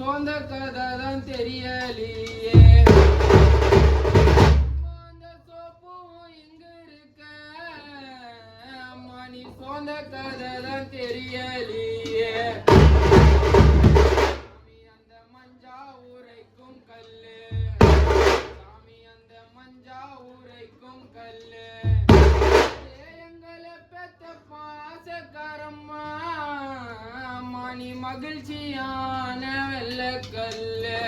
சொந்த கதை தான் தெரியலையே. அந்த சோப்பும் எங்க இருக்க அம்மா நீ சொந்த கதை தான் தெரியலையே. சாமி அந்த மஞ்சா உரைக்கும் கல்லு, சாமி அந்த மஞ்சா உரைக்கும் கல்லு, எங்களை பெத்த பாசக்காரம்மா நீ மகிழ்ச்சியான வெள்ளக்கல்லு.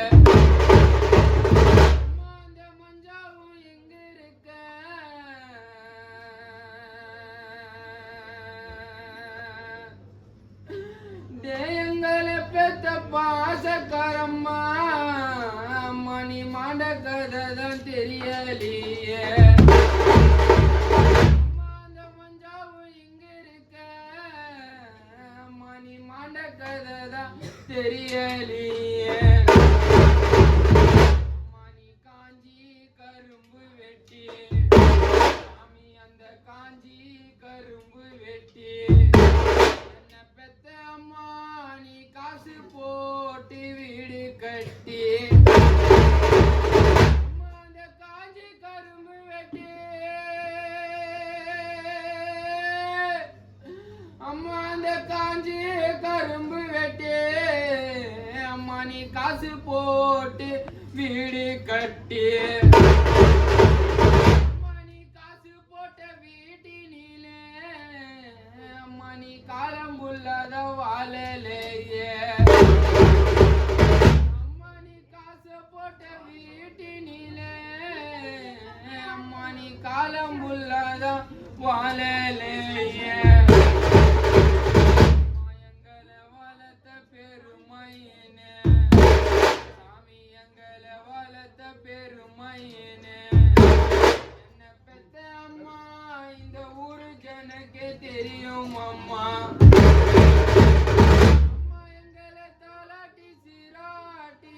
அந்த மஞ்சாவும் எங்க இருக்க எங்களை பெத்த பாசக்காரம்மா மணி மாண்ட கதை தான் தெரியலையே. தெரியலையே. மணி காஞ்சி கரும்பு வெட்டி, சாமி அந்த காஞ்சி கரும்பு வெட்டி, என்ன பெத்த அம்மா நீ காசு போட்டு வீடு கட்டி, அந்த காஞ்சி கரும்பு வெட்டி, அம்மா அந்த காஞ்சி கரும்பு வெட்டி, அம்மா நீ காசு போட்டு வீடு கட்டி, அம்மா நீ காசு போட்ட வீட்டினிலே அம்மா நீ காலம் புல்லாத வாழலையே. அம்மா நீ காசு போட்ட வீட்டினிலே அம்மா நீ காலம் புல்லாத வாழலையே. பெருமையினே என்ன பெத்த அம்மா இந்த ஊரு ஜனக்கே தெரியும் அம்மா. அம்மா எங்களை தாலாட்டி சீராட்டி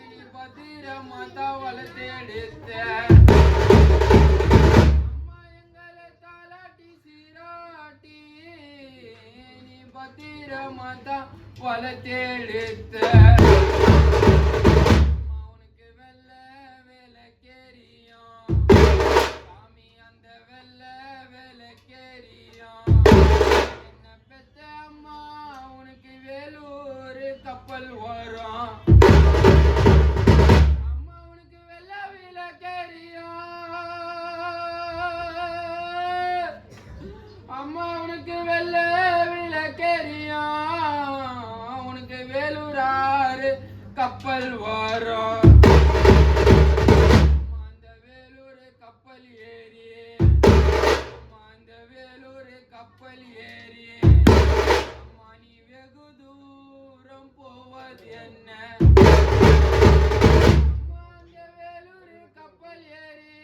நீ பத்திரமா தான் வளர்த்தெடுத்த. அம்மா எங்களை தாலாட்டி சீராட்டி நீ பத்திரமா தான் வளர்த்தெடுத்த. கப்பல் வரும் அம்மா உனக்கு வெள்ள விளக்கேரியும், அம்மா உனக்கு வெள்ள விளக்கேரியும், உனக்கு வேலூராறு கப்பல் வரும். அந்த வேலூர் கப்பல் ஏறி, அந்த வேலூர் கப்பல் ஏறி அம்மா நீ வெகு தூரம் போவது என்ன. அம்மா அந்த வேலூர் கப்பல் ஏறி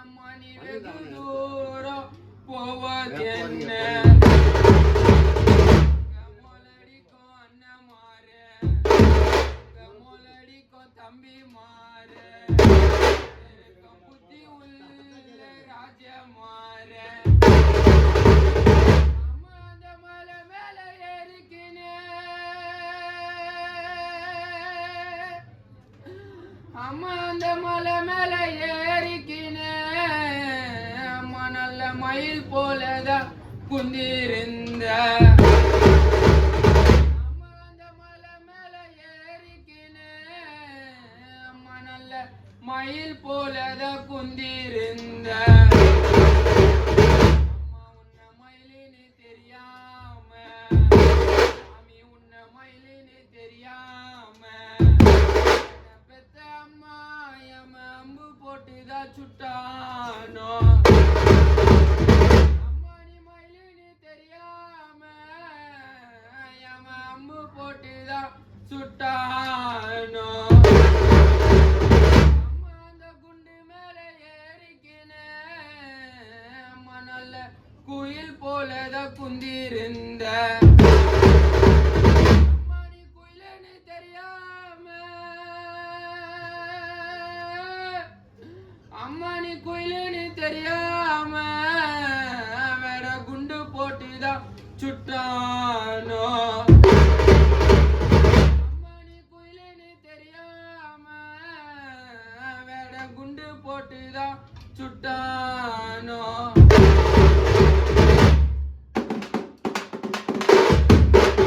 அம்மா நீ வெகு தூரம் போவது என்ன. மோலடிக்கும் அண்ணன் மாறு, மோலடிக்கும் தம்பி மாறு, புத்தி உள்ள ராஜ மாறு. அம்மா அந்த மலை மேல ஏறிக்கினே, அம்மா அந்த மலை மேல ஏறிக்கினே அம்மா நல்ல மயில் போலதான் குந்திருந்த. அம்மா அந்த மலை மேல ஏறிக்கினே அம்மா நல்ல மயில் போலதான் குந்திருந்த. அம்மா உன்ன மயிலின்னு தெரியாம, சாமி உன்ன மயிலின்னு தெரியாம பெத்த அம்மா எம அம்பு போட்டுதான் சுட்டானோ. அம்மா நீ மயிலின்னு தெரியாம எம அம்பு போட்டுதான் சுட்டானோ. அம்மா அந்த குண்டு மேல ஏறிக்கினே அம்மா நல்ல குயில் போலதான் குந்திருந்த. அம்மா நீ குயிலன்னு தெரியாம, அம்மா நீ குயிலுன்னு தெரியாம வேற குண்டு போட்டுதான் சுட்டானோ. சுட்டான்